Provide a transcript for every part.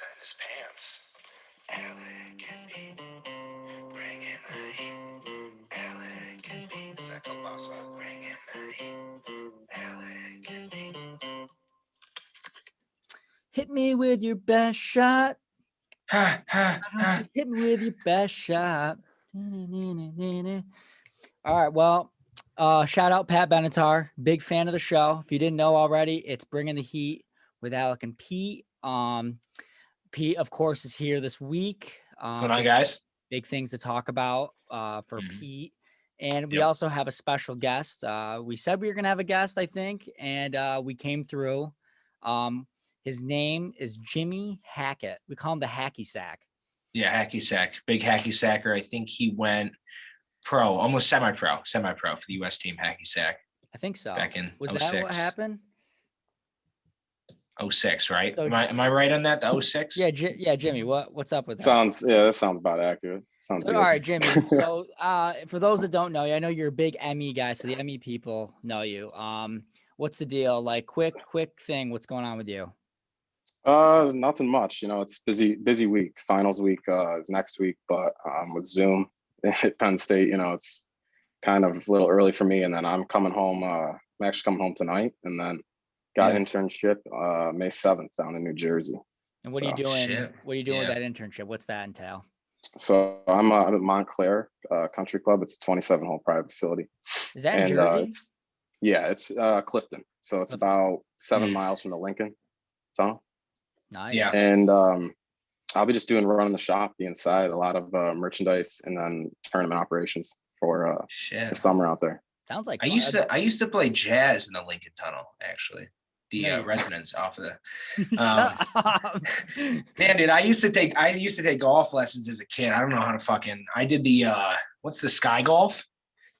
inside his pants. Alec and Pete, bringing the heat. Alec and Pete, is that kielbasa? Bringing the heat. Alec and Pete. Hit me with your best shot. Ha, ha, Why don't you hit me with your best shot? All right, well, shout out Pat Benatar, big fan of the show. If you didn't know already, it's Bringing the Heat with Alec and Pete. Pete, of course, is here this week. What's going on, guys? Big things to talk about for Pete. And we Yep. also have a special guest. We said we were going to have a guest, I think, and we came through. His name is Jimmy Hacket. We call him the Hacky Sack. Yeah, Hacky Sack. Big Hacky Sacker. I think he went pro, almost semi-pro for the U.S. team, Hacky Sack. I think so. Back in Was 06. that what happened? 06, right? So, am I right on that? The 06? Yeah, Jimmy. What's up with that? That sounds about accurate. Sounds all good. right, Jimmy. So for those that don't know you, I know you're a big ME guy, so the ME people know you. What's the deal? Like quick thing. What's going on with you? Nothing much. It's busy week. Finals week is next week, but with Zoom at Penn State, it's kind of a little early for me. And then I'm coming home. I'm actually coming home tonight, and then got internship May 7th down in New Jersey. And what are you doing? What are you doing with that internship? What's that entail? So I'm at Montclair Country Club. It's a 27-hole private facility. Is that in Jersey? It's Clifton. So it's about 7 miles from the Lincoln Tunnel. Nice. Yeah. And I'll be just running the shop, the inside, a lot of merchandise, and then tournament operations for the summer out there. Sounds like I used to play jazz in the Lincoln Tunnel, actually. The residents off of the man, dude. I used to take golf lessons as a kid. I don't know how to I did the what's the sky golf?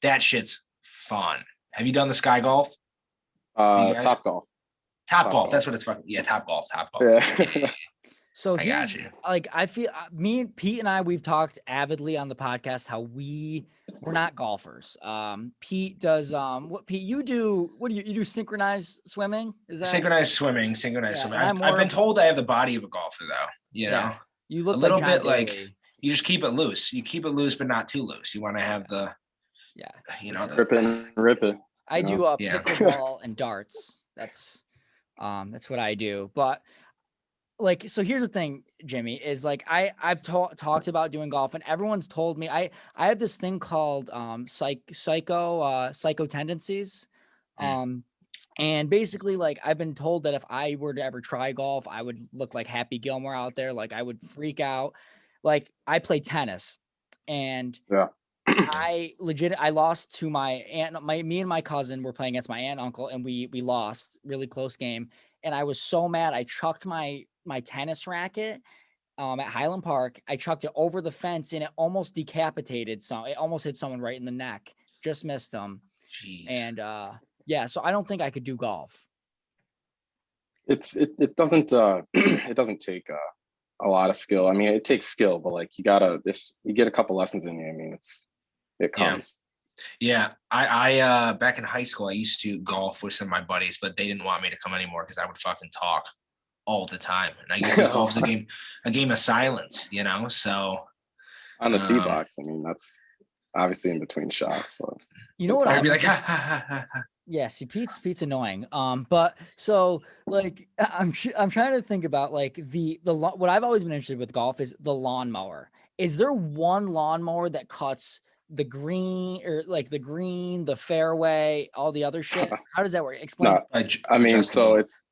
That shit's fun. Have you done the sky golf? Top golf. Top golf. That's what it's fucking. Yeah, top golf. Yeah. So I got you. Like I feel me and Pete and I, we've talked avidly on the podcast how we're not golfers. Pete does Pete, you do you do synchronized swimming? Is that synchronized swimming? I've been told I have the body of a golfer though. You know, you look a little like bit like you just keep it loose. You keep it loose, but not too loose. You want to have the rip it. I do pickleball and darts. That's what I do. But like, so here's the thing, Jimmy, is like I've talked about doing golf, and everyone's told me I have this thing called psycho tendencies. And basically, like, I've been told that if I were to ever try golf, I would look like Happy Gilmore out there. Like, I would freak out. Like, I play tennis, and I lost to my aunt. Me and my cousin were playing against my aunt and uncle, and we lost, really close game. And I was so mad. I chucked my tennis racket at Highland Park. I chucked it over the fence, and it almost decapitated it almost hit someone right in the neck. Just missed them. Jeez. And so I don't think I could do golf. It doesn't it doesn't take a lot of skill. I mean, it takes skill, but like you get a couple lessons in you. I mean, it comes. Yeah. I back in high school, I used to golf with some of my buddies, but they didn't want me to come anymore because I would fucking talk all the time. And I used to golf as a game of silence, so on the tee box. I mean, that's obviously in between shots, but you know what I'd be like, ha, ha, ha, ha, ha. Yeah, see, Pete's annoying. But so like I'm trying to think about like the what I've always been interested with golf is the lawnmower. Is there one lawnmower that cuts the green, or like the green, the fairway, all the other shit? How does that work? Explain. No, I mean, so it's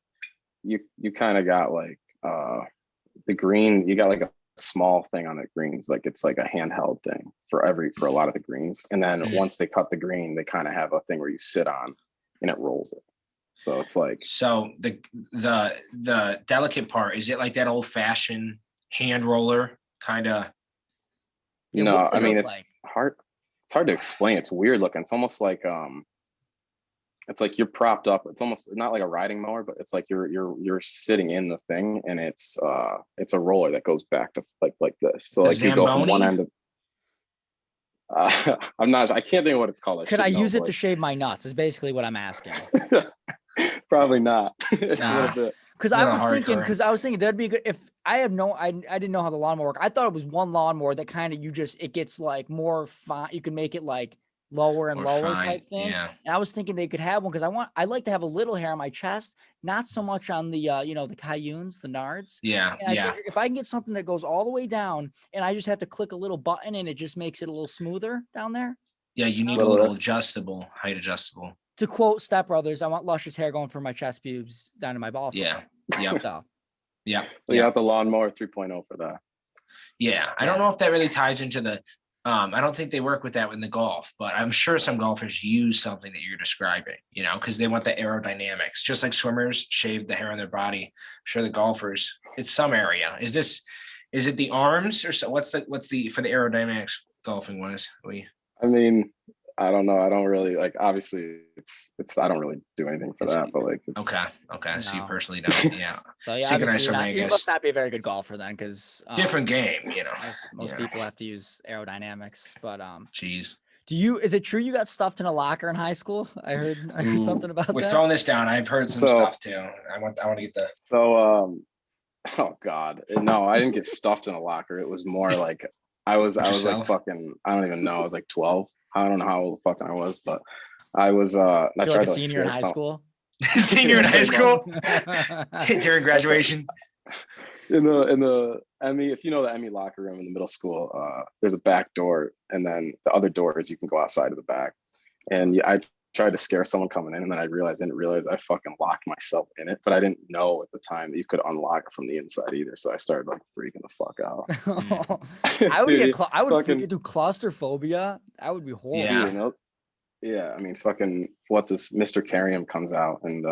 you kind of got like the green. You got like a small thing on the greens, like it's like a handheld thing for a lot of the greens, and then once they cut the green, they kind of have a thing where you sit on and it rolls it. So it's like, so the delicate part, is it like that old fashioned hand roller kind of? I mean, it's hard to explain. It's weird looking. It's almost like it's like you're propped up. It's almost not like a riding mower, but it's like you're sitting in the thing, and it's a roller that goes back to like this. So like you go from one end of I can't think of what it's called. Could I use it to shave my nuts is basically what I'm asking. Probably not. It's a little bit. Because I was thinking that'd be good if I didn't know how the lawnmower worked. I thought it was one lawnmower that kind of it gets like more fine. You can make it like lower and lower type thing. Yeah. And I was thinking they could have one because I like to have a little hair on my chest, not so much on the the cayunes, the nards. Yeah. And I figure if I can get something that goes all the way down and I just have to click a little button and it just makes it a little smoother down there. Yeah, you need a little height adjustable. To quote Step Brothers, I want luscious hair going from my chest pubes down to my ball. Yeah. Yep. So, yeah. So you got the lawnmower 3.0 for that. Yeah. I don't know if that really ties into the I don't think they work with that in the golf, but I'm sure some golfers use something that you're describing, you know, because they want the aerodynamics, just like swimmers shave the hair on their body. I'm sure the golfers, it's some area. Is it the arms or so? What's the for the aerodynamics golfing one is? I mean, I don't know. I don't really like. Obviously, it's. I don't really do anything for that. But like, okay. No. So you personally don't. Yeah. So yeah, you must not be a very good golfer then, because different game. You know, most people have to use aerodynamics. But jeez. Is it true you got stuffed in a locker in high school? I heard something about that. We're throwing this down. I've heard some stuff too. I want to get the. So oh God, no, I didn't get stuffed in a locker. It was more like I was like fucking. I don't even know. I was like 12. I don't know how old the fucking I was, but I was. I tried like a to senior in high school. Senior in high school during graduation. In the Emmy, if you know the Emmy locker room in the middle school, there's a back door, and then the other doors you can go outside of the back. And I tried to scare someone coming in, and then I didn't realize I fucking locked myself in it. But I didn't know at the time that you could unlock it from the inside either. So I started like freaking the fuck out. I would freaking do claustrophobia. That would be horrible. Yeah. You know? Yeah. I mean, fucking Mr. Carrium comes out and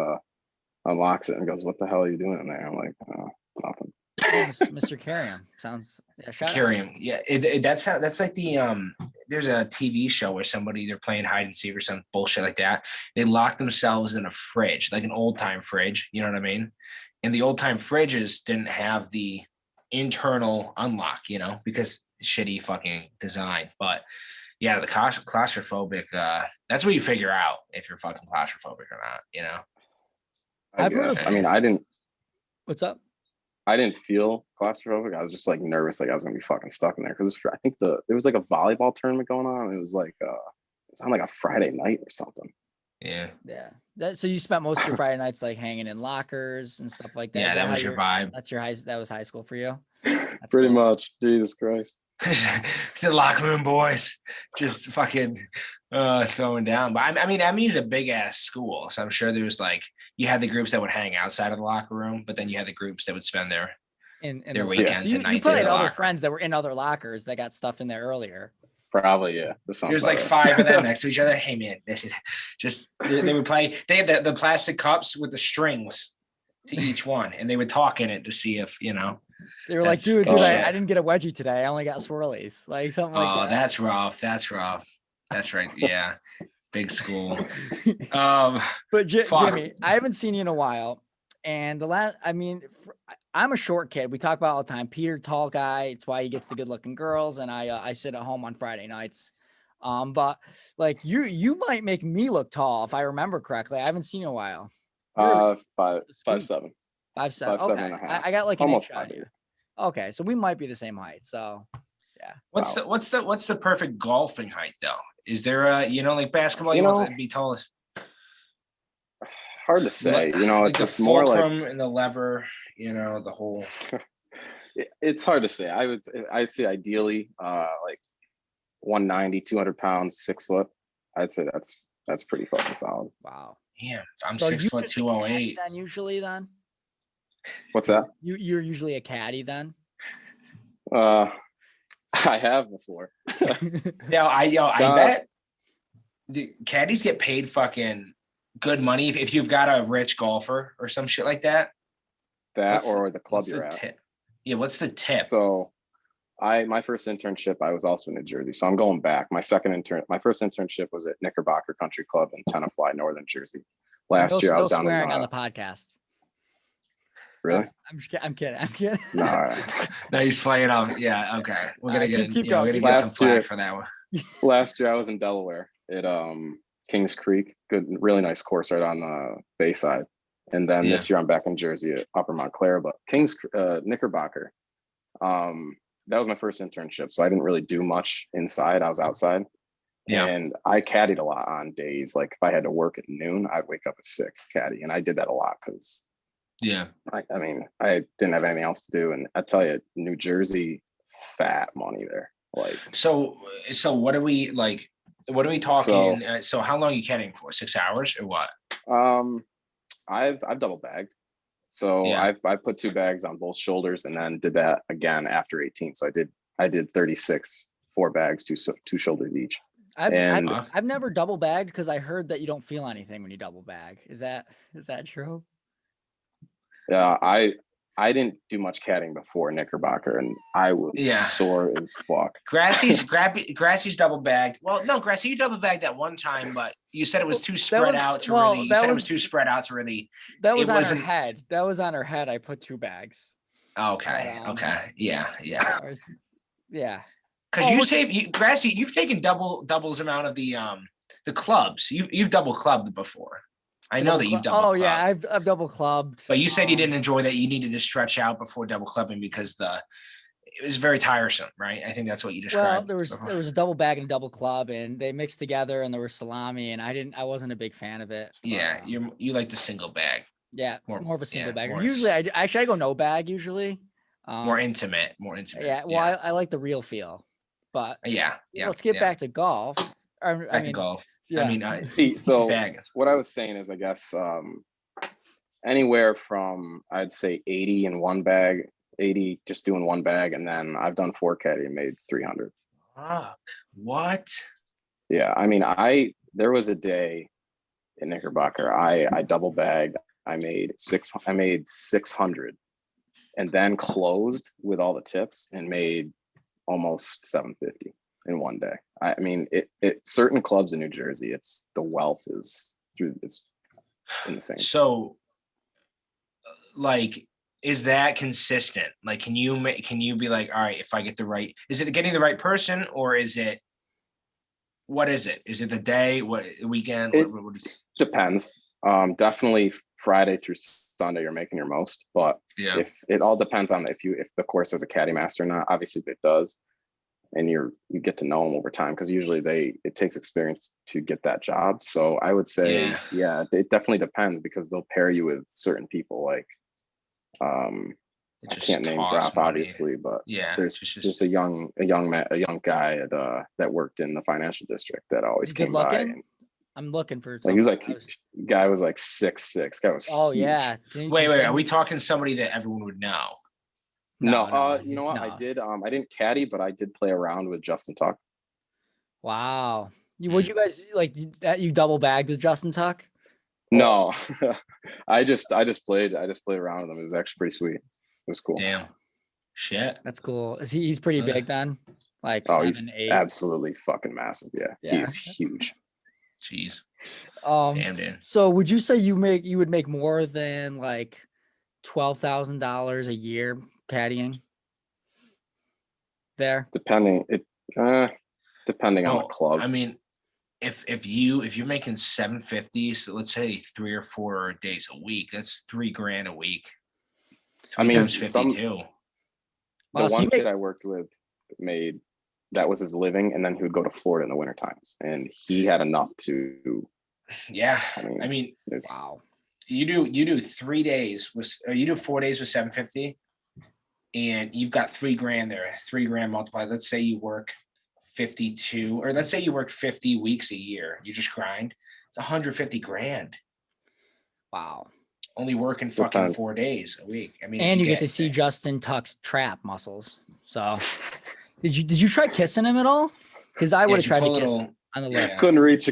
unlocks it and goes, "What the hell are you doing in there?" I'm like, nothing. Mr. Carrium sounds Carrium. Yeah, that's like the there's a TV show where they're playing hide and seek or some bullshit like that. They lock themselves in a fridge, like an old time fridge. You know what I mean? And the old time fridges didn't have the internal unlock, you know, because shitty fucking design. But yeah, the claustrophobic. That's where you figure out if you're fucking claustrophobic or not. You know. I mean, I didn't. What's up? I didn't feel claustrophobic. I was just like nervous, like I was gonna be fucking stuck in there because I think there was like a volleyball tournament going on. It was like it was on like a Friday night or something. Yeah. So you spent most of your Friday nights like hanging in lockers and stuff like that. Yeah, that was your vibe. That was high school for you. That's pretty much. Jesus Christ. The locker room boys just fucking throwing down. But I mean, Emmy's a big ass school, so I'm sure there was like you had the groups that would hang outside of the locker room, but then you had the groups that would spend their weekends and nights. You probably had other friends that were in other lockers that got stuff in there earlier. Probably, yeah. There's like 5 of them next to each other. Hey man, they would play. They had the plastic cups with the strings to each one, and they would talk in it to see if you know. They were like, dude, I didn't get a wedgie today. I only got swirlies, like something like that. Oh, that's rough. That's right. Yeah, big school. But Jimmy, I haven't seen you in a while, and I'm a short kid. We talk about all the time. Peter, tall guy. It's why he gets the good-looking girls, and I sit at home on Friday nights. But like you might make me look tall if I remember correctly. I haven't seen you in a while. 5'7". 5'7". 5'7". I got like almost an inch on you. Okay, so we might be the same height. So yeah. What's the perfect golfing height though? Is there a like basketball? You want to be tallest? Hard to say. Like it's the more fulcrum like and the lever. The whole. It's hard to say. I'd say ideally like 190, 200 pounds, 6 foot. I'd say that's pretty fucking solid. Wow. Yeah, I'm 6 foot 208. Then usually then. What's that? You're usually a caddy then. I have before. I bet the caddies get paid fucking good money if you've got a rich golfer or some shit like that. Or the club you're at. Tip? Yeah, what's the tip? So my first internship, I was also in New Jersey. So I'm going back. My first internship was at Knickerbocker Country Club in Tenafly, Northern Jersey. Last year I was down swearing on the podcast. Really? I'm kidding. No, he's playing on. Yeah, okay. We're gonna get some flack for that one. Last year I was in Delaware at Kings Creek. Good, really nice course right on the Bayside. And then this year I'm back in Jersey at Upper Montclair, but Kings Knickerbocker. That was my first internship, so I didn't really do much inside. I was outside. Yeah. And I caddied a lot on days. Like if I had to work at noon, I'd wake up at 6 caddy. And I did that a lot because I mean, I didn't have anything else to do. And I tell you, New Jersey, fat money there. Like so what are we like? What are we talking? So how long are you caddying for? 6 hours or what? I've double bagged. So I put 2 bags on both shoulders and then did that again after 18. So I did 36, 4 bags, two shoulders each. I've never double bagged because I heard that you don't feel anything when you double bag. Is that true? Yeah, I didn't do much caddying before Knickerbocker, and I was sore as fuck. Grassy's double bagged. Well, no, Grassy, you double bagged that one time, but you said it was too spread out to really. That was on her head. That was on her head. I put 2 bags. Okay. Yeah. Yeah. Because Grassy, you've taken doubles amount of the clubs. You've double clubbed before. I know that you've double clubbed. Oh yeah, I've double clubbed. But you said you didn't enjoy that. You needed to stretch out before double clubbing because it was very tiresome, right? I think that's what you described. Well, there was a double bag and a double club, and they mixed together, and there was salami, and I wasn't a big fan of it. Yeah, you like the single bag. Yeah, more of a single bag. Usually, I go no bag usually. More intimate. Yeah, well, I like the real feel. But let's get back to golf. Back to golf. Yeah. I mean, so what I was saying is, I guess anywhere from I'd say 80 in one bag, 80 just doing one bag, and then I've done 4 caddy and made 300. Fuck. What? Yeah, I mean, there was a day in Knickerbocker, I double bagged. I made 600, and then closed with all the tips and made almost 750 in one day. I mean, it certain clubs in New Jersey, the wealth is it's insane. So like, is that consistent? Like, can you be like, all right, if I get is it getting the right person, or what is it? Is it the day, weekend? What Depends. Definitely Friday through Sunday you're making your most, but if it all depends on if the course has a caddy master or not. Obviously it does, and you get to know them over time, because usually it takes experience to get that job. So I would say it definitely depends, because they'll pair you with certain people. Like I can't name drop obviously, but there's just a young guy that worked in the financial district that always came by. And I'm looking for. Like, he was like, guy was like 6'6". Guy was huge. Yeah. Wait, are we talking somebody that everyone would know? No, you know what? I didn't caddy, but I did play around with Justin Tuck. Wow. Would you guys like that? You double bagged with Justin Tuck? No, I just played around with him. It was actually pretty sweet. It was cool. Damn. Shit. That's cool. He's pretty big then? Like 7, he's 8. Absolutely fucking massive. Yeah. He's huge. Jeez. Damn, dude. So would you say you would make more than like $12,000 a year caddying there? Depending on the club. I mean, if you're making 750, so let's say 3 or 4 days a week, that's $3,000 a week. I mean, 52. The one kid I worked with made, that was his living, and then he would go to Florida in the winter times, and he had enough to. Yeah, I mean, wow. You do 3 days you do 4 days with 750, and you've got $3,000 there. $3,000 multiplied. Let's say you work 52, or let's say you work 50 weeks a year. You just grind. It's $150,000. Wow. Only working fucking 4 days a week. I mean, and you get to see Justin Tuck's trap muscles. So did you try kissing him at all? Because I would have tried to kiss him on the lip. Couldn't reach.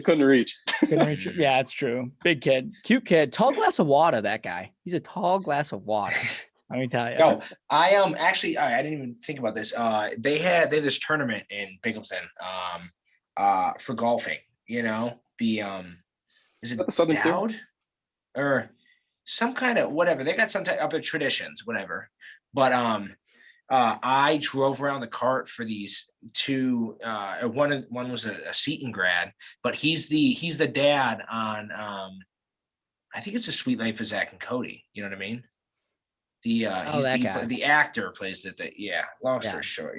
Yeah, it's true. Big kid, cute kid, tall glass of water. That guy. He's a tall glass of water. Let me tell you. No, I actually I didn't even think about this. They have this tournament in Binghamton for golfing. You know, is it Southern Dowd or some kind of whatever? They got some type of traditions, whatever. But I drove around the cart for these 2. One was a Seton grad, but he's the dad on I think it's A Sweet Life of Zach and Cody. You know what I mean? The that guy. the actor plays it. Long story Yeah. short,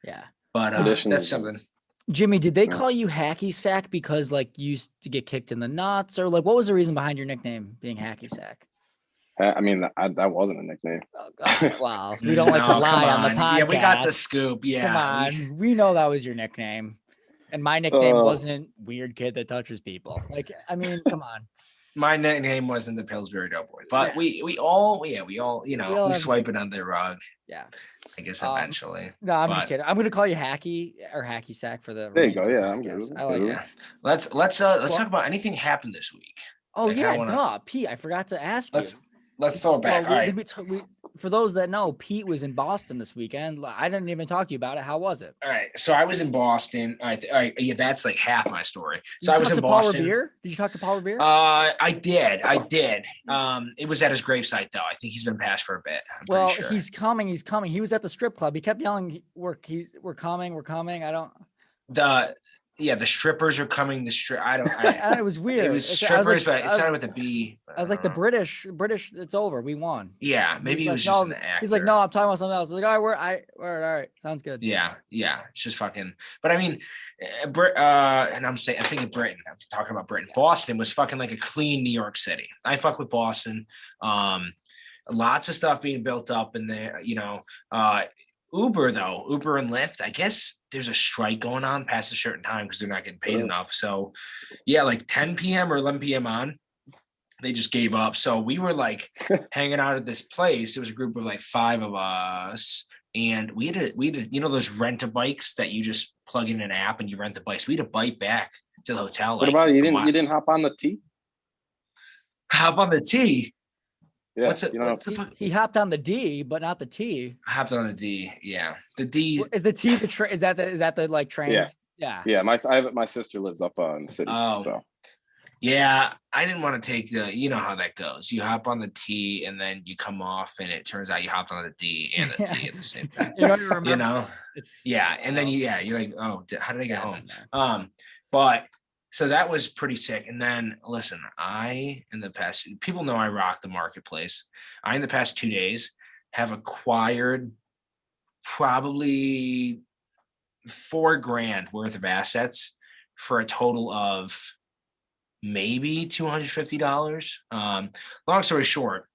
Yeah. But Traditions that's something. Jimmy, did they Yeah. call you Hacky Sack because like you used to get kicked in the nuts, or like what was the reason behind your nickname being Hacky Sack? I mean, that wasn't a nickname. Oh, wow, we don't like to No, lie come on the on. podcast. Yeah, we got the scoop. Yeah, Come on, we know that was your nickname, and my nickname wasn't weird kid that touches people. Like, I mean, come on. My nickname wasn't the Pillsbury Doughboy, but we all we swipe it under the rug. Yeah, I guess eventually. No, I'm just kidding. I'm gonna call you Hacky or Hacky Sack for the. There you go. Yeah, I'm good. I like Yeah. Let's talk about anything happened this week. Oh yeah, Pete. I forgot to ask you. Let's throw it back. All right. For those that know, Pete was in Boston this weekend. I didn't even talk to you about it. How was it? All right. So I was in Boston. All right. Yeah, that's like half my story. So I was in Boston. Did you talk to Paul Revere? I did. It was at his gravesite though. I think he's been passed for a bit. Well, sure. He's coming. He was at the strip club. He kept yelling, "We're coming." I don't. The strippers are coming. It was weird. It was strippers, but it sounded with a B. I was like, the British. It's over. We won. Yeah, maybe he was just an actor. He's like, no, I'm talking about something else. I was like, all right, sounds good. Yeah, it's just fucking. But I mean, and I'm thinking Britain. I'm talking about Britain. Boston was fucking like a clean New York City. I fuck with Boston. Lots of stuff being built up in there. Uber and Lyft, I guess there's a strike going on past a certain time because they're not getting paid enough. So yeah, like 10 p.m. or 11 p.m. on, they just gave up. So we were like hanging out at this place. There was a group of like 5 of us, and we had those rent-a-bikes that you just plug in an app and you rent the bikes. We had to bike back to the hotel. What about you? You didn't hop on the T? Hop on the T? Yeah, he hopped on the D, but not the T. I hopped on the D. Yeah, the D is the T. The train is that the like train? Yeah. My sister lives up in the city. Oh, so yeah. I didn't want to take you know how that goes. You hop on the T and then you come off, and it turns out you hopped on the D and the T at the same time. You don't even remember. And then you're like, oh, how did I get home? But. So that was pretty sick. And then listen, people know I rock the marketplace. In the past 2 days have acquired probably $4,000 worth of assets for a total of maybe $250. Long story short.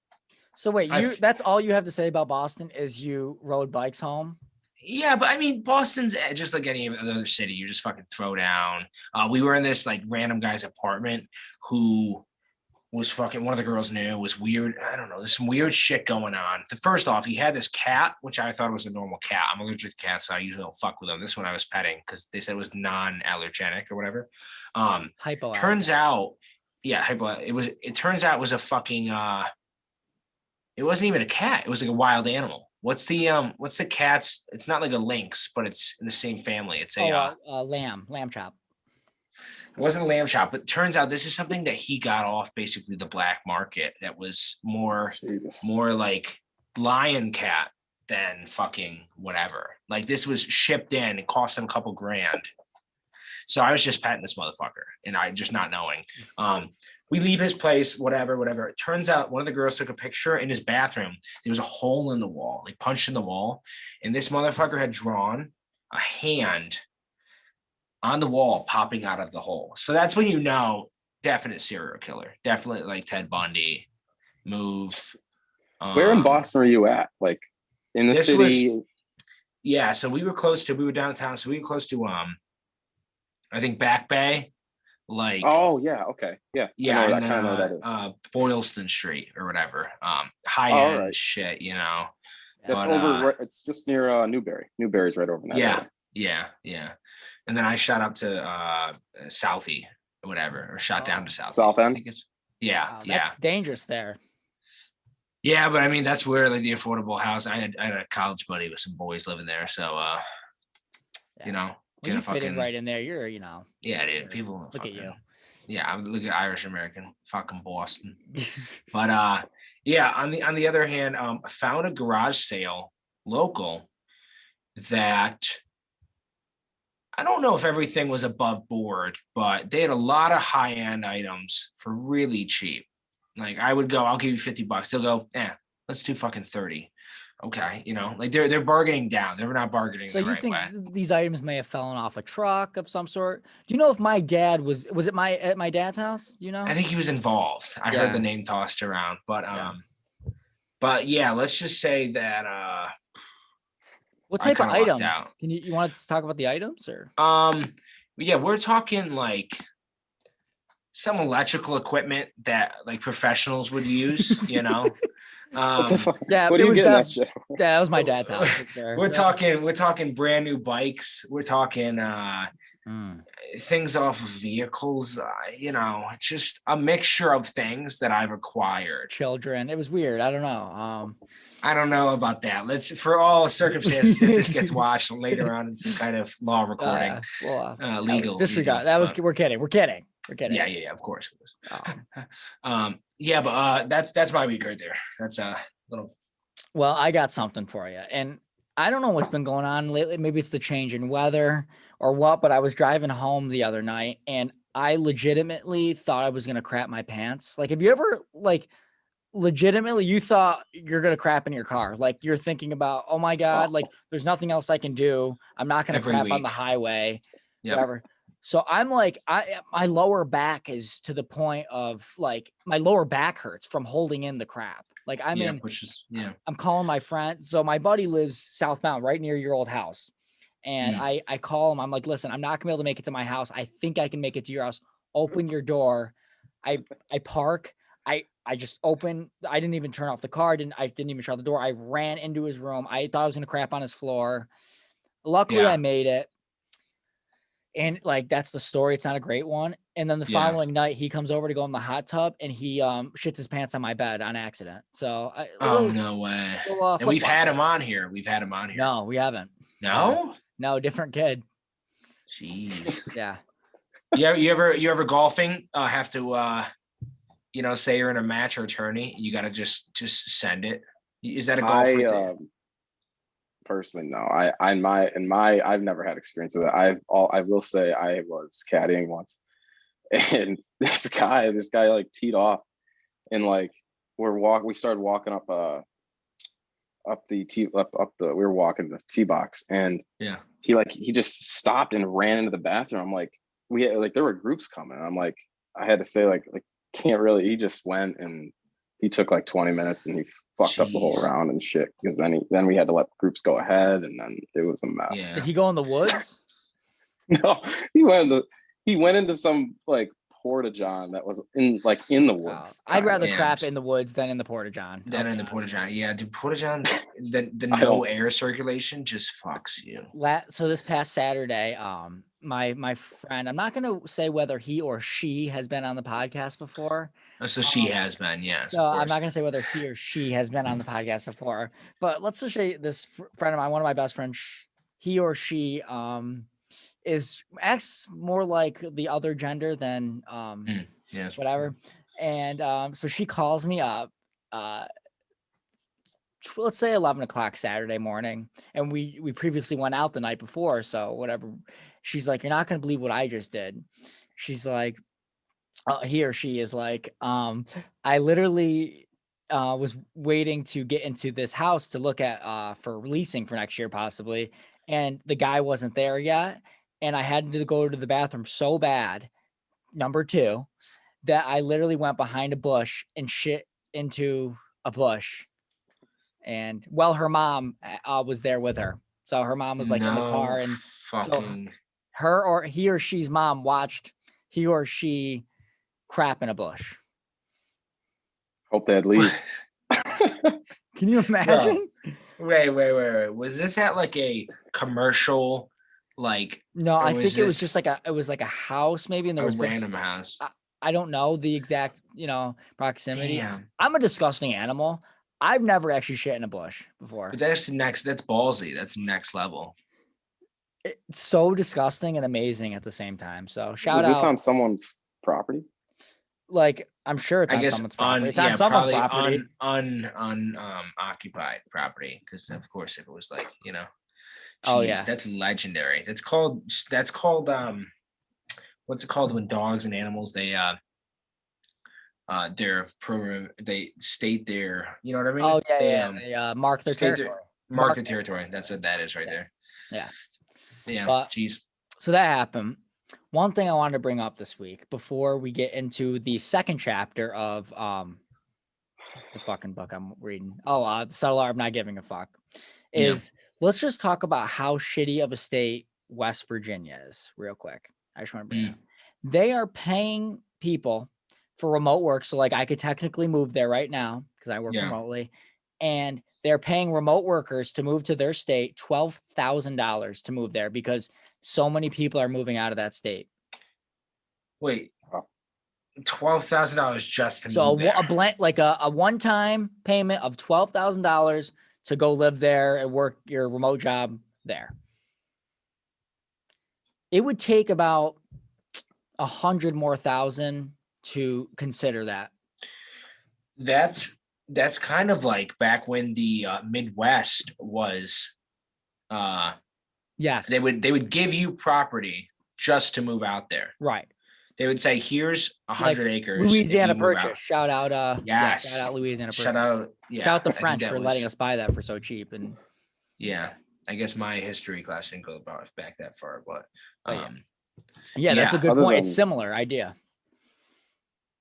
So wait, that's all you have to say about Boston is you rode bikes home? Yeah, but I mean, Boston's just like any other city. You just fucking throw down. We were in this like random guy's apartment who was fucking, one of the girls knew, was weird. I don't know. There's some weird shit going on. First off, he had this cat, which I thought was a normal cat. I'm allergic to cats, so I usually don't fuck with them. This one I was petting because they said it was non-allergenic or whatever. Hypo. Turns out, hypo. It turns out it was a fucking. It wasn't even a cat. It was like a wild animal. What's the cat's? It's not like a lynx, but it's in the same family. It's a lamb chop. It wasn't a lamb chop, but it turns out this is something that he got off basically the black market. That was more like lion cat than fucking whatever. Like this was shipped in. It cost him a couple grand. So I was just petting this motherfucker, and I just not knowing. We leave his place, whatever. It turns out one of the girls took a picture in his bathroom. There was a hole in the wall, like punched in the wall. And this motherfucker had drawn a hand on the wall popping out of the hole. So that's when you know, definite serial killer. Definitely like Ted Bundy move. Where in Boston are you at? Like in the city? So we were downtown. So we were close to, I think Back Bay. Like, oh yeah, okay, yeah, and then that is. Boylston Street or whatever, high end shit, That's over. It's just near Newberry. Newberry's right over there. Yeah. And then I shot up to Southie or whatever, or shot down to South End. That's dangerous there. Yeah, but I mean that's where like the affordable house. I had a college buddy with some boys living there, so Well, you fit in right in there. You're, Yeah, dude. People look at you. Yeah, I'm looking at Irish American, fucking Boston. But on the other hand, found a garage sale local that I don't know if everything was above board, but they had a lot of high-end items for really cheap. Like I would go, I'll give you $50. They'll go, let's do fucking 30. Okay, like they're bargaining down. They're not bargaining So the you right think way. these items may have fallen off a truck of some sort? Do you know if my dad was it at my dad's house? Do you know? I think he was involved. I heard the Yeah. name tossed around, but Yeah. but yeah, let's just say that What I type of kinda lucked items? out. Can you want to talk about the items or? Yeah, we're talking like some electrical equipment that like professionals would use, What the fuck? Yeah, What it are you was getting that shit? Yeah, that was my dad's house. For sure. we're talking brand new bikes. We're talking things off of vehicles, just a mixture of things that I've acquired. Children. It was weird. I don't know. I don't know about that. For all circumstances, if this gets watched later on in some kind of law recording, legal. Disregard. We're kidding. We're kidding. Yeah, of course. Yeah, but that's my week right there. That's a little. Well, I got something for you, and I don't know what's been going on lately. Maybe it's the change in weather or what, but I was driving home the other night and I legitimately thought I was going to crap my pants. Like, have you ever legitimately you thought you're going to crap in your car? Like you're thinking about, oh my God, like there's nothing else I can do. I'm not going to crap on the highway, whatever. So I'm like, my lower back is to the point of like my lower back hurts from holding in the crap. Like I'm I'm calling my friend. So my buddy lives southbound right near your old house. And I call him. I'm like, listen, I'm not gonna be able to make it to my house. I think I can make it to your house. Open your door. I park. I just open. I didn't even turn off the car. I didn't even shut the door. I ran into his room. I thought I was gonna crap on his floor. Luckily I made it. And like, that's the story. It's not a great one. And then the following night he comes over to go in the hot tub and he shits his pants on my bed on accident. So no way. And we've had him on here. No, we haven't. No? No, different kid. Jeez. Yeah. You ever golfing have to say you're in a match or a tourney, you gotta just send it. Is that a golfer thing? Personally, no. I've never had experience with it. I will say I was caddying once, and this guy like teed off, and like we started walking up the we were walking the tee box, and he just stopped and ran into the bathroom. I'm like, there were groups coming. I'm like, I had to say like can't really. He just went and he took like 20 minutes and he fucked up the whole round and shit, because then we had to let groups go ahead, and then it was a mess. Yeah. Did he go in the woods? No, he went into some like porta john that was in the woods. I'd rather crap in the woods than in the porta john. Yeah, dude, porta johns, the no air circulation just fucks you. So this past Saturday, my friend, I'm not going to say whether he or she has been on the podcast before. So she has been, yes. No, I'm not going to say whether he or she has been on the podcast before, but let's just say this friend of mine, one of my best friends, he or she acts more like the other gender than whatever. And so she calls me up, let's say 11 o'clock Saturday morning. And we previously went out the night before. So whatever. She's like, you're not going to believe what I just did. She's like, he or she is like, I literally was waiting to get into this house to look at for leasing for next year, possibly. And the guy wasn't there yet. And I had to go to the bathroom so bad, number 2, that I literally went behind a bush and shit into a bush. And her mom was there with her. So her mom was like in the car, and so he or she's mom watched he or she crap in a bush. Hope they had leaves. Can you imagine? Wait. Was this at like a commercial? Like, no, I think it was just like a house maybe, and there was a random house. I don't know the exact proximity. Damn. I'm a disgusting animal. I've never actually shit in a bush before. But that's ballsy. That's next level. It's so disgusting and amazing at the same time. So shout out. Was this on someone's property? Like, I'm sure it's on someone's property. It's on someone's property. Occupied property, because of course if it was like, Oh, Jeez, yeah. that's legendary. That's called what's it called when dogs and animals their program they state their, you know what I mean? Oh, yeah, They yeah. They mark their state territory. mark the territory. That's what that is right Yeah. there. Yeah. Yeah. But Jeez. so that happened. One thing I wanted to bring up this week before we get into the second chapter of the fucking book I'm reading. Oh, the subtle art of not giving a fuck. Is let's just talk about how shitty of a state West Virginia is real quick. I just want to bring it up. They are paying people for remote work. So like I could technically move there right now because I work remotely. And they're paying remote workers to move to their state $12,000 to move there because so many people are moving out of that state. Wait, $12,000 just to So move there. a one-time payment of $12,000 to go live there and work your remote job there. It would take about 100 more thousand to consider that. That's kind of like back when the Midwest was yes. They would give you property just to move out there. Right. They would say, here's 100 acres. Louisiana Purchase. Shout out yes. Shout out Louisiana Purchase. Shout out the French for letting us buy that for so cheap. And yeah, I guess my history class didn't go back that far, but that's a good point. It's similar idea.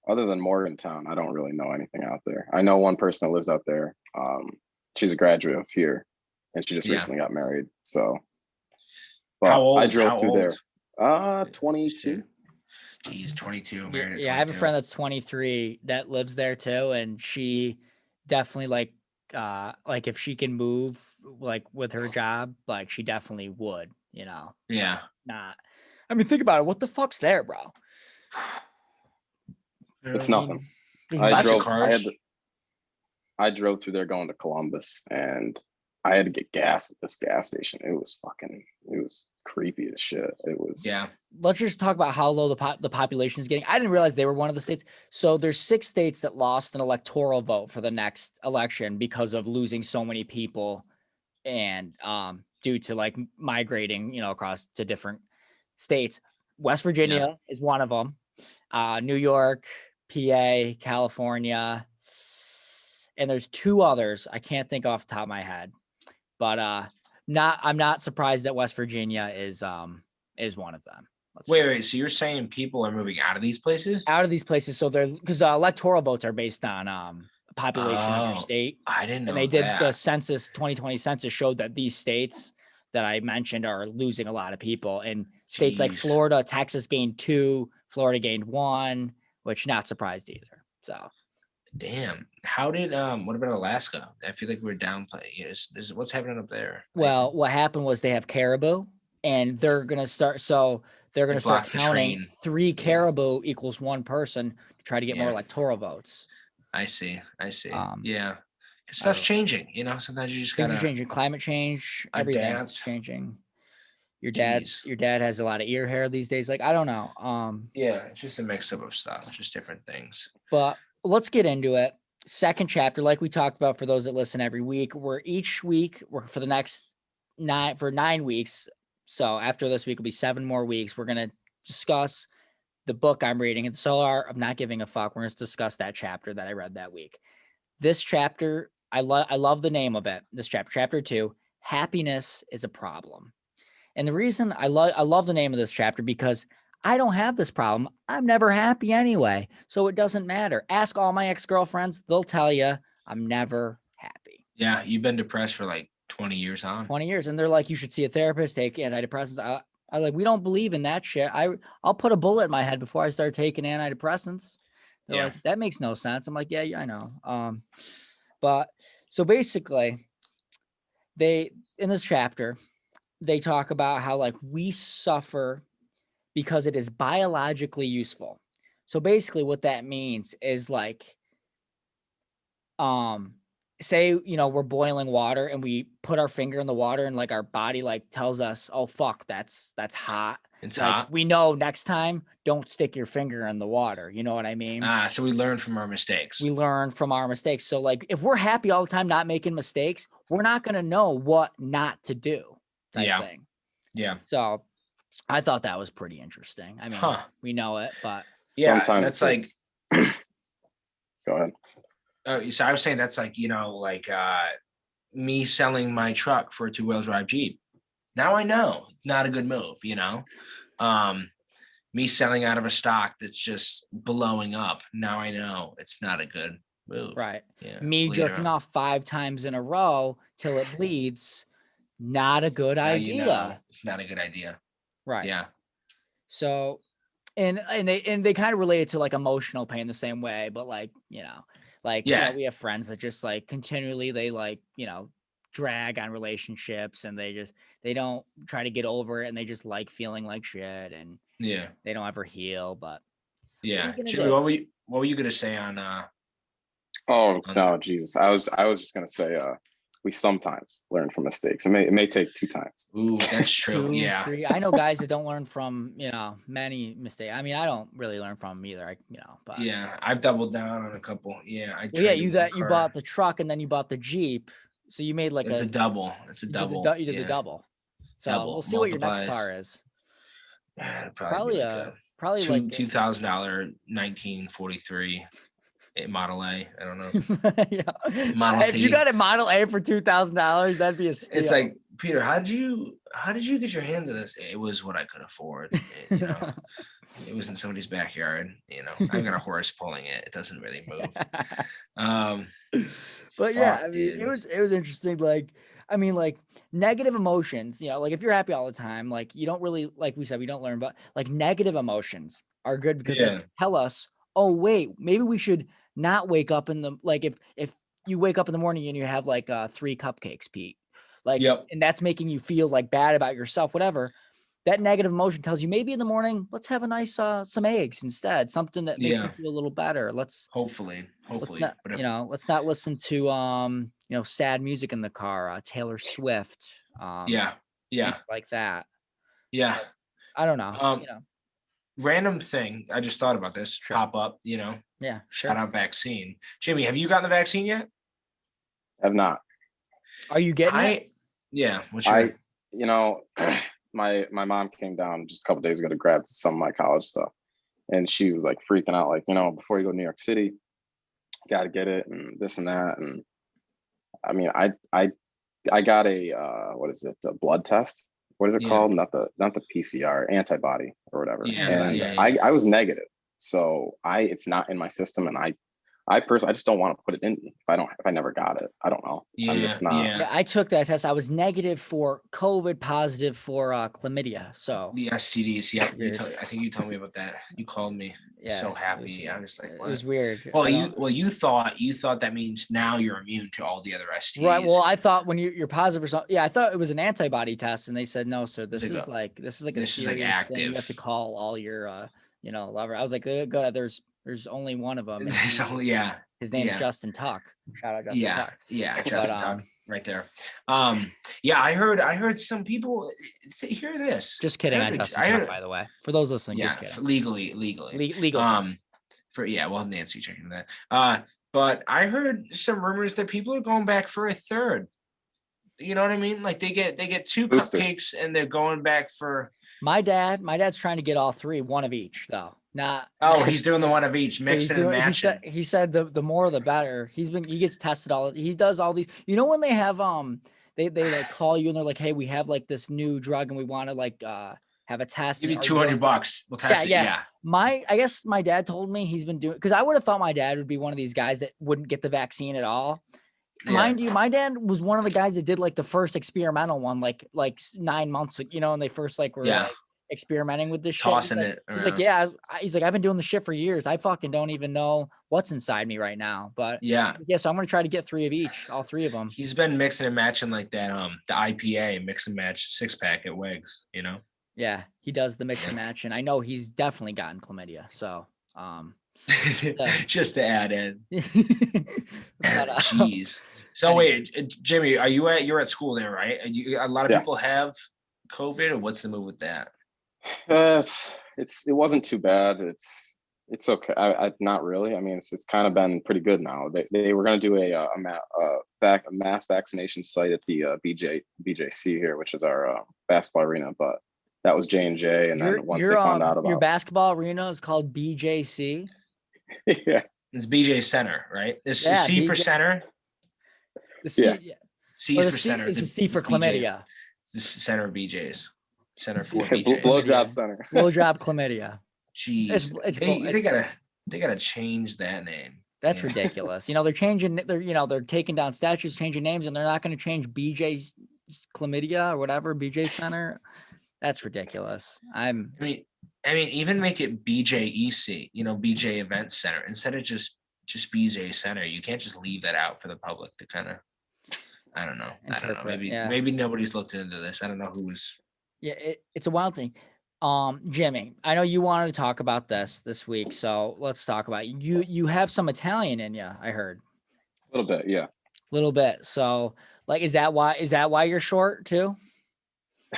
Other than Morgantown, I don't really know anything out there. I know one person that lives out there. She's a graduate of here, and she just recently got married. So, but how old? I drove through there. 22. Geez, 22. Yeah, I have a friend that's 23 that lives there too, and she definitely like if she can move like with her job, like she definitely would, you know. Yeah. I mean, think about it. What the fuck's there, bro? It's nothing. I drove through there going to Columbus, and I had to get gas at this gas station. It was creepy as shit. It was. Let's just talk about how low the population is getting. I didn't realize they were one of the states. So there's 6 states that lost an electoral vote for the next election because of losing so many people, and due to like migrating, you know, across to different states. West Virginia is one of them. New York, PA, California, and there's 2 others I can't think off the top of my head, but I'm not surprised that West Virginia is one of them. Wait, so you're saying people are moving out of these places? Out of these places, so they're because electoral votes are based on population of your state. I didn't know. And they did the census 2020 census showed that these states that I mentioned are losing a lot of people, and states like Florida, Texas gained 2, Florida gained 1, which not surprised either. So, damn. How did what about Alaska? I feel like we're downplaying. Is what's happening up there? Well, what happened was they have caribou, and they're gonna start. So they're gonna start counting 3 caribou equals 1 person to try to get more electoral votes. I see. Yeah. Stuff's changing, you know. Sometimes you just gotta. Things are changing. Climate change. Everything's changing. Your dad has a lot of ear hair these days. Like I don't know. Yeah, it's just a mix up of stuff, just different things. But let's get into it. Second chapter, like we talked about for those that listen every week. We're for the next 9 weeks. So after this week will be 7 more weeks. We're gonna discuss the book I'm reading, The Subtle Art of Not Giving a Fuck. We're gonna discuss that chapter that I read that week. This chapter, I love the name of it. This chapter 2, Happiness is a Problem. And the reason I love the name of this chapter because I don't have this problem. I'm never happy anyway. So it doesn't matter. Ask all my ex-girlfriends. They'll tell you I'm never happy. Yeah. You've been depressed for like 20 years, huh? 20 years. And they're like, you should see a therapist, take antidepressants. I like, we don't believe in that shit. I'll put a bullet in my head before I start taking antidepressants. They're like, that makes no sense. I'm like, yeah, I know. But so basically in this chapter, they talk about how like we suffer because it is biologically useful. So basically what that means is like, say, you know, we're boiling water and we put our finger in the water and like our body like tells us, oh, fuck, that's hot. It's like, hot. We know next time, don't stick your finger in the water. You know what I mean? So we learn from our mistakes. So like, if we're happy all the time, not making mistakes, we're not going to know what not to do. type thing. Yeah. So I thought that was pretty interesting. I mean, we know it, but yeah, sometimes that's like. Go ahead. Oh, so I was saying that's like, me selling my truck for a 2-wheel drive Jeep. Now I know, not a good move, me selling out of a stock that's just blowing up. Now I know it's not a good move. Right. Yeah. Me jerking off 5 times in a row till it bleeds. Not a good idea. It's not a good idea. Right. Yeah. So, and they kind of relate it to like emotional pain the same way, but like, we have friends that just like continually, they like, drag on relationships, and they don't try to get over it, and they just like feeling like shit, and they don't ever heal. But Jimmy, what were you gonna say on no, Jesus. I was just gonna say we sometimes learn from mistakes. It may take 2 times. Ooh, that's true. 2, 3. I know guys that don't learn from, many mistakes. I mean, I don't really learn from them either. But I've doubled down on a couple. Yeah, you bought the truck and then you bought the Jeep, so you made like it's a double. It's a double. You did the double. So we'll see what your next car is. Probably probably like $2,000 1943 Model A. I don't know. Model T. If you got a Model A for $2,000, that'd be a steal. It's like, Peter, how did you get your hands on this? It was what I could afford. It was in somebody's backyard. I've got a horse pulling it. It doesn't really move. But yeah, I mean, it was interesting. Like, I mean, like negative emotions, like if you're happy all the time, like you don't really, like we said, we don't learn, but like negative emotions are good because they tell us, oh wait, maybe we should not wake up if you wake up in the morning and you have like 3 cupcakes, Pete, like, and that's making you feel like bad about yourself, whatever. That negative emotion tells you maybe in the morning, let's have a nice, some eggs instead, something that makes you feel a little better. Let's hopefully, let's not listen to, sad music in the car, Taylor Swift. Like that. Yeah. But I don't know. Random thing. I just thought about this pop up, Yeah. Sure. Shout out vaccine. Jimmy, have you gotten the vaccine yet? I've not. Are you getting it? Yeah. My mom came down just a couple days ago to grab some of my college stuff, and she was like freaking out, like, before you go to New York City, you got to get it and this and that. And I mean, I got a a blood test. What is it called? Not the PCR, antibody or whatever. I was negative, so it's not in my system, and I personally, I just don't want to put it in me if I never got it. I don't know. I'm just not. Yeah, I took that test. I was negative for COVID, positive for chlamydia. So the STDs. Yeah, I think you told me about that. You called me. Yeah, so happy. I was like, what? It was weird. Well, you thought that means now you're immune to all the other STDs. Right. Well, I thought when you're positive or something. Yeah, I thought it was an antibody test, and they said no, sir. This is like a serious thing. You have to call all your lover. I was like, good. There's only one of them. His name's Justin Tuck. Shout out Justin Tuck. Yeah, Justin Tuck, right there. I heard some people hear this. Just kidding on Justin Tuck, by the way. For those listening, just kidding. Legally. Legal. We'll have Nancy checking that. But I heard some rumors that people are going back for a third. You know what I mean? Like they get 2 cupcakes and they're going back for. My dad's trying to get all 3, one of each though. He's doing the one of each, mixing and matching. He said the more the better. He gets tested he does all these. When they have they like call you and they're like, hey, we have like this new drug and we want to like have a test. Give you $200. We'll test it. Yeah. I guess my dad told me he's been doing, because I would have thought my dad would be one of these guys that wouldn't get the vaccine at all. Yeah. Mind you, my dad was one of the guys that did like the first experimental one, like 9 months, and they first like were like experimenting with this tossing shit. He's like, he's like, I've been doing this shit for years. I fucking don't even know what's inside me right now. But so I'm gonna try to get 3 of each, all 3 of them. He's been mixing and matching like that, the IPA mix and match 6-pack at Wigs, Yeah, he does the mix and match, and I know he's definitely gotten chlamydia. So just to add in. Jeez. So wait, Jimmy, you're at school there, right? A lot of people have COVID, or what's the move with that? It wasn't too bad. It's okay. I not really. I mean, it's kind of been pretty good now. They were going to do a mass vaccination site at the BJC here, which is our basketball arena, but that was J&J, and then once they found out your about basketball arena is called BJC. yeah, It's BJ Center, right? It's Yeah, C for BJ. center. The C, Yeah. C or is the for C center. is the It's C for it's BJ. chlamydia. It's the center of BJ's. Center for yeah, BJ's. blowjob center. Blowjob chlamydia. Jeez, they gotta change that name. That's Yeah. ridiculous. You know, they're taking down statues, changing names, and they're not going to change BJ's chlamydia or whatever, BJ Center. That's ridiculous. I mean, even make it BJEC, BJ Event Center, instead of just BJ Center. You can't just leave that out for the public to kind of, I don't know. Maybe nobody's looked into this. I don't know who was. Yeah, it's a wild thing. Jimmy, I know you wanted to talk about this week, so let's talk about it. You have some Italian in you, I heard. A little bit, yeah. A little bit. So, like, is that why you're short too?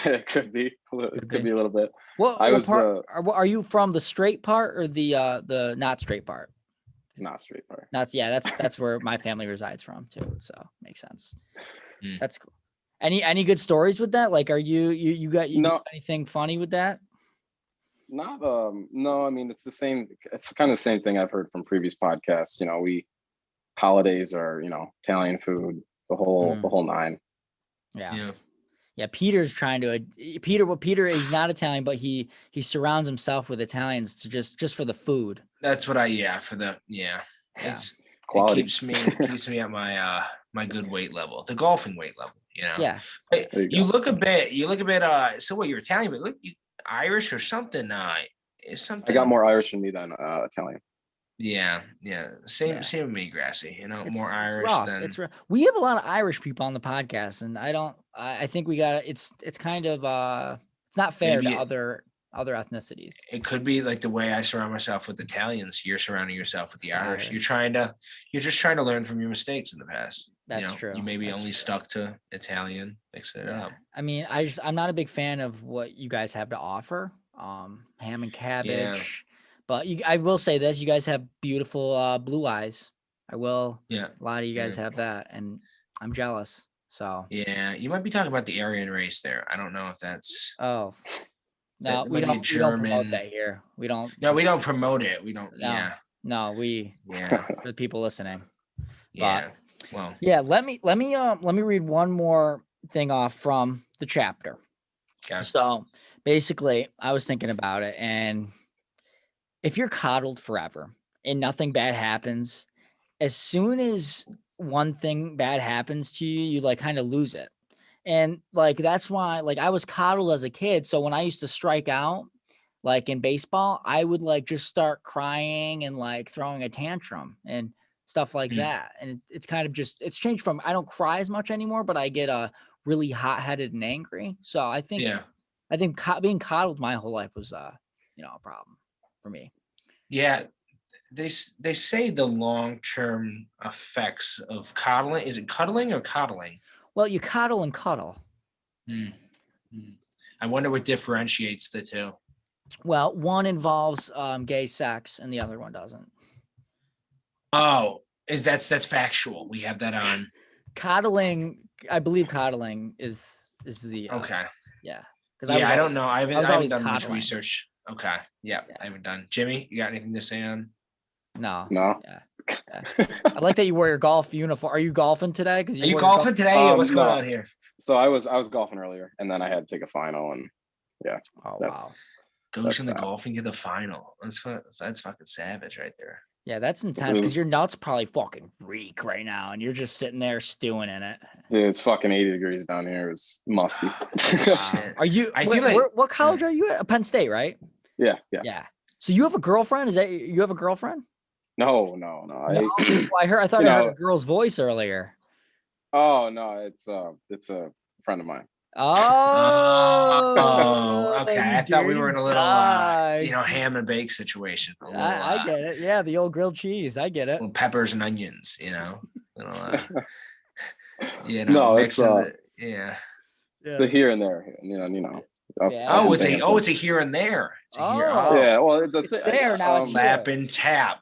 It could be. It could be a little bit. Are you from the straight part or the not straight part? Not straight part. That's where my family resides from too. So makes sense. Mm. That's cool. Any good stories with that? Like, are you got anything funny with that? Not no, I mean, it's kind of the same thing I've heard from previous podcasts. Holidays are, Italian food, the whole nine. Yeah. Peter's trying to Peter he's not Italian, but he surrounds himself with Italians to just for the food. That's what it's quality. It keeps me at my good weight level, the golfing weight level, Yeah. But you look a bit so what, you're Italian, but look, you Irish or something. Is something. I got more Irish in me than Italian. Yeah. Same with me, Grassy. More Irish than. It's rough. We have a lot of Irish people on the podcast, and I think we got it's kind of it's not fair to other ethnicities. It could be like the way I surround myself with Italians. You're surrounding yourself with the Irish. You're just trying to learn from your mistakes in the past. That's true. You maybe only stuck to Italian, mix it up. I mean, I'm not a big fan of what you guys have to offer. Ham and cabbage. But I will say this: you guys have beautiful blue eyes. I will. Yeah. A lot of you guys have that, and I'm jealous. So. Yeah, you might be talking about the Aryan race there. I don't know if that's. Oh. No, we don't promote that here. We don't. No, we don't promote it. We don't. Yeah. No, we. Yeah. For the people listening. Yeah. Well. Yeah. Let me read one more thing off from the chapter. Okay. So basically, I was thinking about it, and if you're coddled forever and nothing bad happens, as soon as one thing bad happens to you, you like kind of lose it. And like, that's why, like, I was coddled as a kid. So when I used to strike out, like in baseball, I would like just start crying and like throwing a tantrum and stuff like that. And it's kind of it's changed from, I don't cry as much anymore, but I get really hot-headed and angry. So I think being coddled my whole life was, a problem for me. Yeah. They say the long-term effects of coddling. Is it cuddling or coddling? Well, you coddle and cuddle. I wonder what differentiates the two. Well, one involves gay sex and the other one doesn't. Oh, that's factual. We have that on. Coddling, I believe coddling is the okay. Yeah. I don't know. I haven't done much coddling. research. Okay. Yeah, I haven't done. Jimmy, you got anything to say on? No. Yeah. I like that you wear your golf uniform. Are you golfing today? Are you golfing today? What's going on here? So I was golfing earlier, and then I had to take a final, and yeah. Oh wow. Goes from the golfing to the final. That's fucking savage right there. Yeah, that's intense because your nuts probably fucking reek right now, and you're just sitting there stewing in it. Dude, it's fucking 80 degrees down here. It's musty. Are you? What college are you at? Penn State, right? Yeah. So you have a girlfriend? Is that you have a girlfriend? No. I thought I heard a girl's voice earlier. Oh no, it's a friend of mine. Oh, okay. I thought we were in a little, ham and bake situation. I get it. Yeah, the old grilled cheese. I get it. Peppers and onions. No, it's the here and there. Oh, it's a here and there. It's a here. Yeah, well, it's there now. It's lap and tap.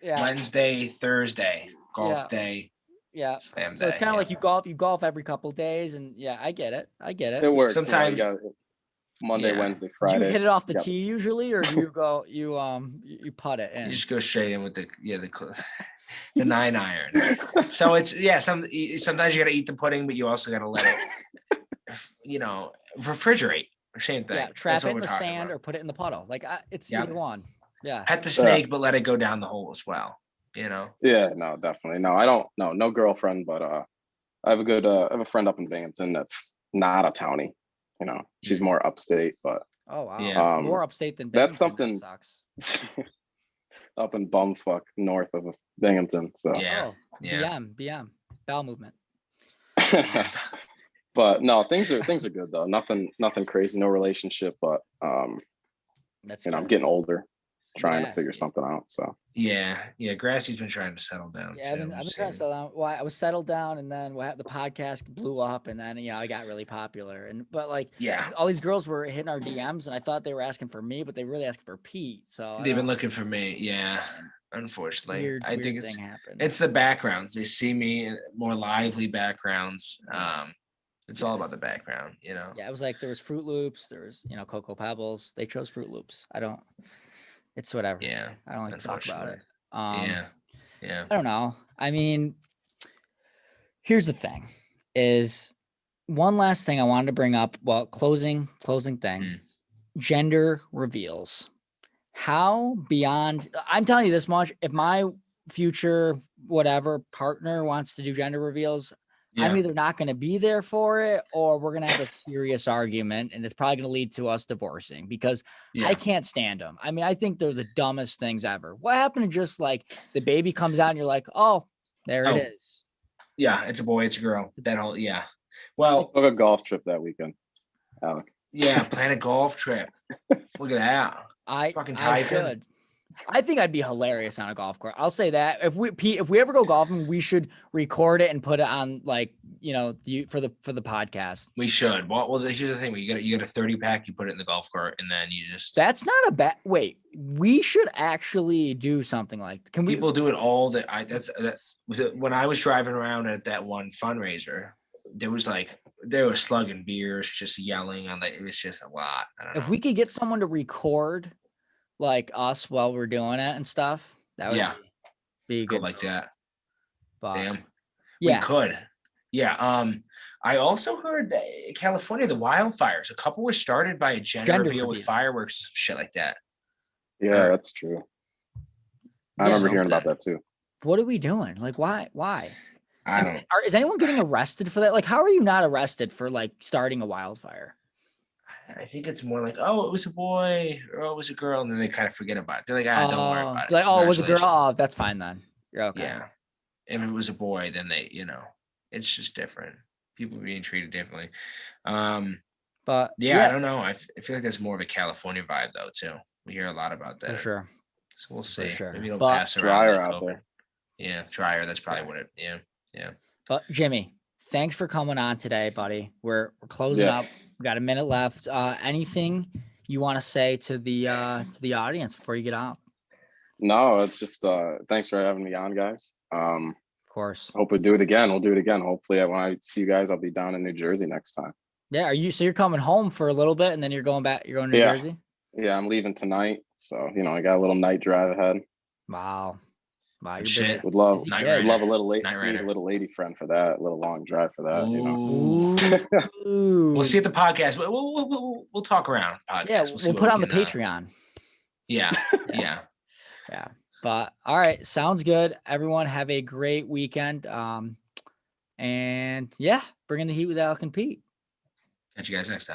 Yeah. Wednesday, Thursday, golf day. Yeah. Slam so it's kind of like you golf every couple days, and I get it. It works. Sometimes you got Monday, Wednesday, Friday. Do you hit it off the tee usually, or do you go you putt it in? You just go straight in with the 9-iron. So it's sometimes you got to eat the pudding, but you also got to let it, refrigerate. Same thing. Yeah, trap it in the sand or put it in the puddle. Like it's either one. Yeah. Pet the snake, but let it go down the hole as well. Yeah, no, definitely. No, I don't. No girlfriend, but I have I have a friend up in Binghamton that's not a townie. She's more upstate, but oh wow, yeah, more upstate than Binghamton. That's something. That sucks. Up in bumfuck north of Binghamton. So BM bowel movement. But no, things are good though. Nothing crazy. No relationship, but that's I'm getting older, trying to figure something out. So Grassy's been trying to settle down. Yeah, I've been trying to settle down. Well, I was settled down, and then the podcast blew up, and then I got really popular. But all these girls were hitting our DMs, and I thought they were asking for me, but they really asking for Pete. So they've been looking for me. Yeah, unfortunately, weird I think thing happened. It's the backgrounds. They see me in more lively backgrounds. It's all about the background, Yeah, it was like there was Fruit Loops, there was Cocoa Pebbles. They chose Fruit Loops. It's whatever. Yeah, I don't like to talk about it. Yeah. I don't know. I mean, here's the thing: is one last thing I wanted to bring up. Well, closing thing. Gender reveals. How beyond? I'm telling you this much: if my future whatever partner wants to do gender reveals, I'm either not going to be there for it, or we're going to have a serious argument, and it's probably going to lead to us divorcing because I can't stand them. I mean, I think they're the dumbest things ever. What happened to just like the baby comes out and you're like, oh, there it is. Yeah, it's a boy, it's a girl. That whole Well, book a golf trip that weekend, Alec. Yeah, plan a golf trip. Look at that. I should. I think I'd be hilarious on a golf course. I'll say that if we ever go golfing, we should record it and put it on for the podcast. We should. Well, here's the thing: you get a 30-pack, you put it in the golf cart, and then you just. That's not a bad. Wait, we should actually do something like. Can people do it all? That's when I was driving around at that one fundraiser. They were slugging beers, just yelling on it was just a lot. I don't know. If we could get someone to record. Like us while we're doing it and stuff. That would be good. Like that. But, damn. Yeah. We could. Yeah. I also heard that in California, the wildfires, a couple were started by a gender reveal with fireworks and shit like that. Yeah, that's true. I remember hearing about that too. What are we doing? Like, why? I don't know. Is anyone getting arrested for that? Like, how are you not arrested for starting a wildfire? I think it's more like, oh, it was a boy or it was a girl, and then they kind of forget about it. They're like, don't worry about it. Like, oh, it was a girl. Oh, that's fine then. You're okay. Yeah. If it was a boy, then they, it's just different. People being treated differently. But I don't know. I feel like that's more of a California vibe though too. We hear a lot about that. For sure. So we'll see. For sure. Maybe it'll pass around. Drier out there. Yeah, drier. That's probably what it. Yeah. But Jimmy, thanks for coming on today, buddy. We're closing up. We got a minute left. Anything you want to say to the audience before you get out? No, it's just thanks for having me on, guys. Of course. Hope we do it again. We'll do it again. Hopefully, when I see you guys, I'll be down in New Jersey next time. Yeah. You're coming home for a little bit and then you're going back? You're going to New Jersey? Yeah, I'm leaving tonight. So, I got a little night drive ahead. Wow. You're shit. busy. Would love a little lady friend for that, a little long drive for that. Ooh. We'll see at the podcast. We'll talk around. Podcast. Yeah, we'll put on the Patreon. Yeah. Yeah. But all right, sounds good. Everyone have a great weekend. And bring in the heat with Alec and Pete. Catch you guys next time.